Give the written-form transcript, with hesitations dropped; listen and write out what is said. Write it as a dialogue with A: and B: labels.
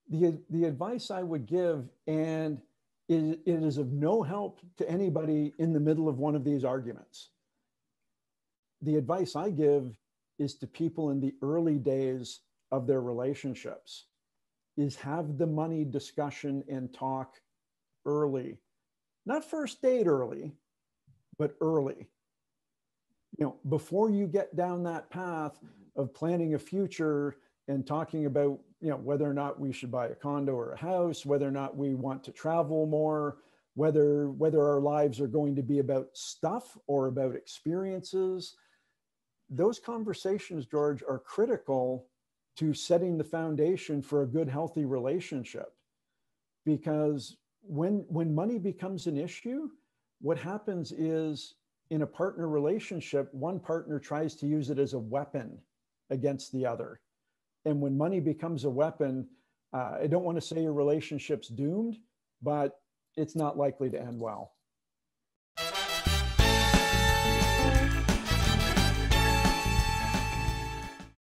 A: The advice I would give, and it is of no help to anybody in the middle of one of these arguments. The advice I give is to people in the early days of their relationships, is have the money discussion and talk early. Not first date early, but early. You know, before you get down that path of planning a future and talking about, you know, whether or not we should buy a condo or a house, whether or not we want to travel more, whether our lives are going to be about stuff or about experiences. Those conversations, George, are critical to setting the foundation for a good, healthy relationship. Because when money becomes an issue, what happens is in a partner relationship, one partner tries to use it as a weapon against the other. And when money becomes a weapon, I don't want to say your relationship's doomed, but it's not likely to end well.